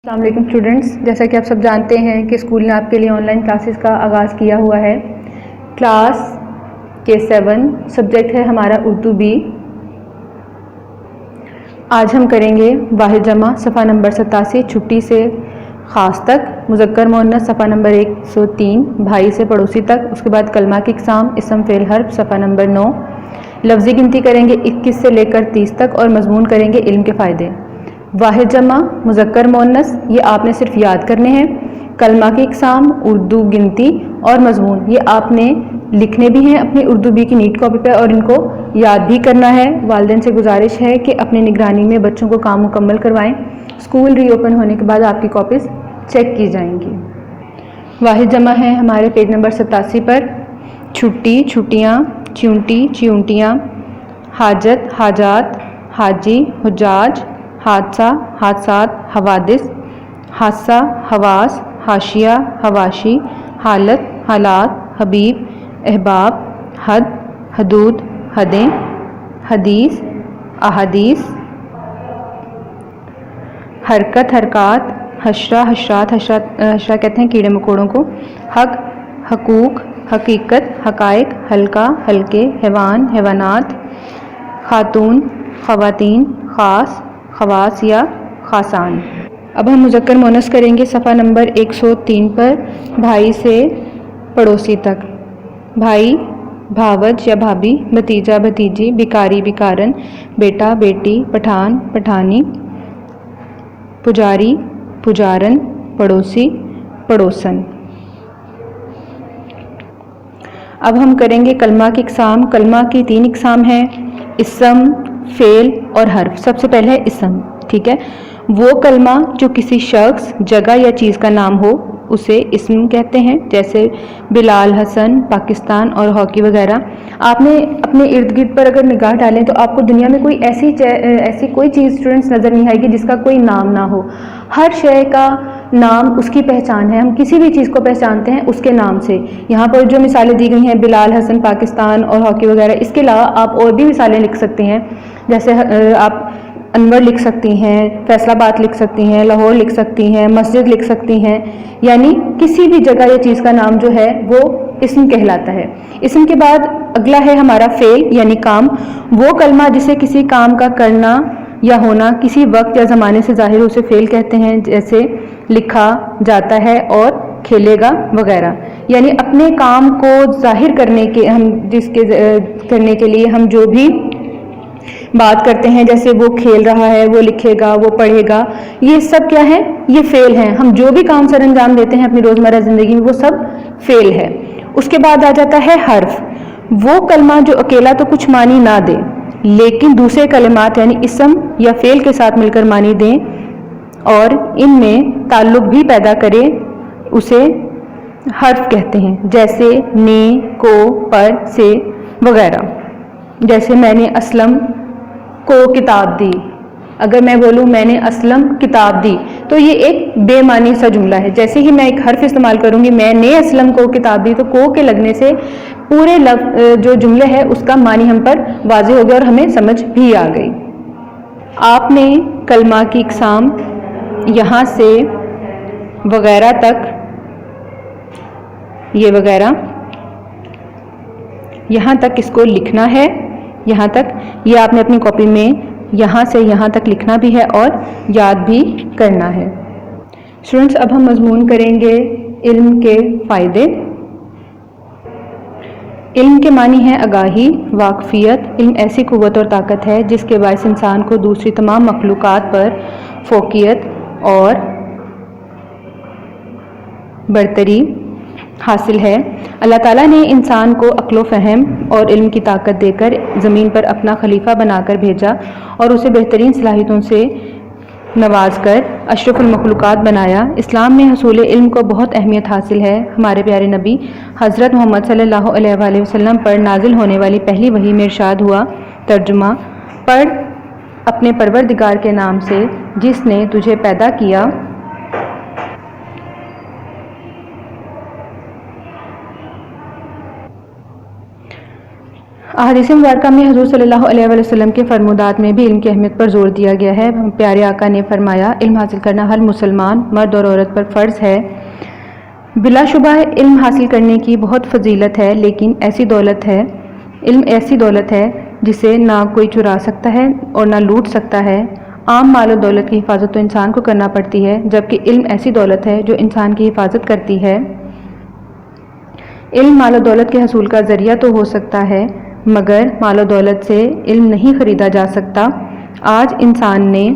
السلام علیکم اسٹوڈنٹس، جیسا کہ آپ سب جانتے ہیں کہ اسکول نے آپ کے لیے آن لائن کلاسز کا آغاز کیا ہوا ہے۔ کلاس کے 7 سبجیکٹ ہے ہمارا اردو بی۔ آج ہم کریں گے واحد جمع صفحہ نمبر 87 چھٹی سے خاص تک، مذکر مؤنث صفحہ نمبر 103 بھائی سے پڑوسی تک، اس کے بعد کلمہ کی اقسام، اسم فعل حرف صفحہ نمبر 9، لفظی گنتی کریں گے 21 سے لے کر 30 تک، اور مضمون کریں گے علم کے فائدے۔ واحد جمع مذکر مؤنث یہ آپ نے صرف یاد کرنے ہیں، کلمہ کی اقسام، اردو گنتی اور مضمون یہ آپ نے لکھنے بھی ہیں اپنی اردو بی کی نیٹ کاپی پہ، اور ان کو یاد بھی کرنا ہے۔ والدین سے گزارش ہے کہ اپنی نگرانی میں بچوں کو کام مکمل کروائیں۔ اسکول ری اوپن ہونے کے بعد آپ کی کاپیز چیک کی جائیں گی۔ واحد جمع ہے ہمارے پیج نمبر 87 پر، چھٹی چھٹیاں، چیونٹی چیونٹیاں، حاجت حاجات، حاجی حجاج، حادثہ حادثات، حوادث حادثہ، حواس حاشیہ حواشی، حالت حالات، حبیب احباب، حد حدود حدیں، حدیث احادیث، حرکت حرکات، حشرہ حشرات، حشرہ کہتے ہیں کیڑے مکوڑوں کو، حق حقوق، حقیقت حقائق، حلقہ حلقے، حیوان حیوانات، خاتون خواتین، خاص خواص یا خاصان۔ اب ہم مذکر مؤنث کریں گے صفحہ نمبر 103 پر، بھائی سے پڑوسی تک۔ بھائی بھاوج یا بھابھی، بھتیجا بھتیجی، بھکاری بھکارن، بیٹا بیٹی، پٹھان پٹھانی، پجاری پجارن، پڑوسی پڑوسن۔ اب ہم کریں گے کلمہ کی اقسام۔ کلمہ کی 3 اقسام ہیں، اسم فعل اور حرف۔ سب سے پہلے ہے اسم، ٹھیک ہے، وہ کلمہ جو کسی شخص جگہ یا چیز کا نام ہو اسے اسم کہتے ہیں، جیسے بلال حسن، پاکستان اور ہاکی وغیرہ۔ آپ نے اپنے ارد گرد پر اگر نگاہ ڈالیں تو آپ کو دنیا میں کوئی ایسی کوئی چیز اسٹوڈنٹس نظر نہیں آئے گی جس کا کوئی نام نہ ہو۔ ہر شے کا نام اس کی پہچان ہے، ہم کسی بھی چیز کو پہچانتے ہیں اس کے نام سے۔ یہاں پر جو مثالیں دی گئی ہیں بلال حسن، پاکستان اور ہاکی وغیرہ، اس کے علاوہ آپ اور بھی مثالیں لکھ سکتی ہیں، جیسے آپ انور لکھ سکتی ہیں، فیصل آباد لکھ سکتی ہیں، لاہور لکھ سکتی ہیں، مسجد لکھ سکتی ہیں، یعنی کسی بھی جگہ یا چیز کا نام جو ہے وہ اسم کہلاتا ہے۔ اسم کے بعد اگلا ہے ہمارا فعل یعنی کام، وہ کلمہ جسے کسی کام کا کرنا یا ہونا کسی وقت یا زمانے سے ظاہر اسے فعل کہتے ہیں، جیسے لکھا جاتا ہے اور کھیلے گا وغیرہ، یعنی اپنے کام کو ظاہر کرنے کے لیے ہم جو بھی بات کرتے ہیں، جیسے وہ کھیل رہا ہے، وہ لکھے گا، وہ پڑھے گا، یہ سب کیا ہے؟ یہ فعل ہیں۔ ہم جو بھی کام سر انجام دیتے ہیں اپنی روزمرہ زندگی میں وہ سب فعل ہے۔ اس کے بعد آ جاتا ہے حرف، وہ کلمہ جو اکیلا تو کچھ معنی نہ دے لیکن دوسرے کلمات یعنی اسم یا فعل کے ساتھ مل کر معنی دیں اور ان میں تعلق بھی پیدا کرے، اسے حرف کہتے ہیں، جیسے نے، کو، پر، سے وغیرہ۔ جیسے میں نے اسلم کو کتاب دی، اگر میں بولوں میں نے اسلم کتاب دی تو یہ ایک بے معنی سا جملہ ہے۔ جیسے ہی میں ایک حرف استعمال کروں گی میں نے اسلم کو کتاب دی، تو کو کے لگنے سے پورے جو جملے ہے اس کا معنی ہم پر واضح ہو گیا اور ہمیں سمجھ بھی آ گئی۔ آپ نے کلمہ کی اقسام یہاں سے وغیرہ تک، یہ وغیرہ یہاں تک اس کو لکھنا ہے، یہاں تک یہ آپ نے اپنی کاپی میں یہاں سے یہاں تک لکھنا بھی ہے اور یاد بھی کرنا ہے۔ اسٹوڈنٹس اب ہم مضمون کریں گے علم کے فائدے۔ علم کے معنی ہے آگاہی، واقفیت۔ علم ایسی قوت اور طاقت ہے جس کے باعث انسان کو دوسری تمام مخلوقات پر فوقیت اور برتری حاصل ہے۔ اللہ تعالیٰ نے انسان کو عقل و فہم اور علم کی طاقت دے کر زمین پر اپنا خلیفہ بنا کر بھیجا اور اسے بہترین صلاحیتوں سے نواز کر اشرف المخلوقات بنایا۔ اسلام میں حصول علم کو بہت اہمیت حاصل ہے۔ ہمارے پیارے نبی حضرت محمد صلی اللہ علیہ وآلہ وسلم پر نازل ہونے والی پہلی وحی میں ارشاد ہوا، ترجمہ: پڑھ اپنے پروردگار کے نام سے جس نے تجھے پیدا کیا احادیث مبارکہ میں حضور صلی اللہ علیہ وسلم کے فرمودات میں بھی علم کی اہمیت پر زور دیا گیا ہے۔ پیارے آقا نے فرمایا، علم حاصل کرنا ہر مسلمان مرد اور عورت پر فرض ہے۔ بلا شبہ علم حاصل کرنے کی بہت فضیلت ہے، لیکن علم ایسی دولت ہے جسے نہ کوئی چرا سکتا ہے اور نہ لوٹ سکتا ہے۔ عام مال و دولت کی حفاظت تو انسان کو کرنا پڑتی ہے، جبکہ علم ایسی دولت ہے جو انسان کی حفاظت کرتی ہے۔ علم مال و دولت کے حصول کا ذریعہ تو ہو سکتا ہے، مگر مال و دولت سے علم نہیں خریدا جا سکتا۔ آج انسان نے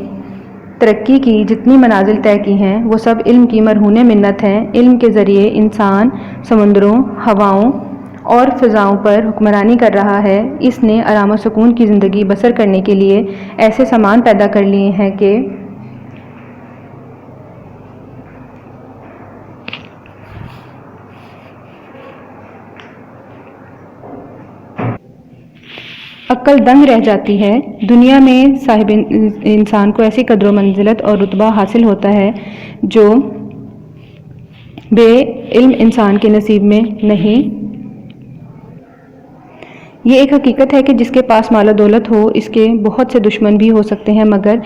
ترقی کی جتنی منازل طے کی ہیں وہ سب علم کی مرہون منت ہیں۔ علم کے ذریعے انسان سمندروں، ہواؤں اور فضاؤں پر حکمرانی کر رہا ہے۔ اس نے آرام و سکون کی زندگی بسر کرنے کے لیے ایسے سامان پیدا کر لیے ہیں کہ عقل دنگ رہ جاتی ہے۔ دنیا میں صاحب انسان کو ایسی قدر و منزلت اور رتبہ حاصل ہوتا ہے جو بے علم انسان کے نصیب میں نہیں۔ یہ ایک حقیقت ہے کہ جس کے پاس مال و دولت ہو اس کے بہت سے دشمن بھی ہو سکتے ہیں، مگر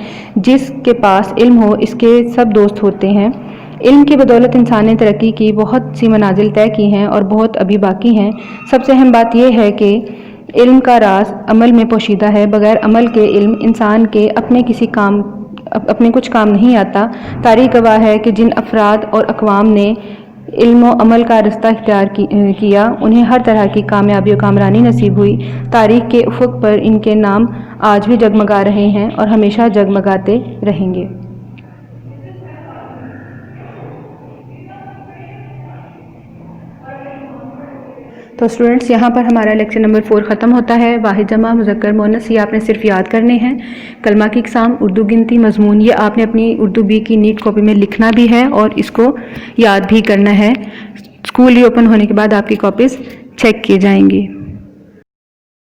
جس کے پاس علم ہو اس کے سب دوست ہوتے ہیں۔ علم کی بدولت انسان نے ترقی کی بہت سی منازل طے کی ہیں اور بہت ابھی باقی ہیں۔ سب سے اہم بات یہ ہے کہ علم کا راز عمل میں پوشیدہ ہے۔ بغیر عمل کے علم انسان کے اپنے کچھ کام نہیں آتا۔ تاریخ گواہ ہے کہ جن افراد اور اقوام نے علم و عمل کا رستہ اختیار کیا انہیں ہر طرح کی کامیابی و کامرانی نصیب ہوئی۔ تاریخ کے افق پر ان کے نام آج بھی جگمگا رہے ہیں اور ہمیشہ جگمگاتے رہیں گے۔ تو اسٹوڈنٹس یہاں پر ہمارا لیکچر نمبر 4 ختم ہوتا ہے۔ واحد جمع مذکر مؤنث یہ آپ نے صرف یاد کرنے ہیں۔ کلمہ کی اقسام، اردو گنتی، مضمون یہ آپ نے اپنی اردو بی کی نیٹ کاپی میں لکھنا بھی ہے اور اس کو یاد بھی کرنا ہے۔ اسکول ری اوپن ہونے کے بعد آپ کی کاپیز چیک کی جائیں گی۔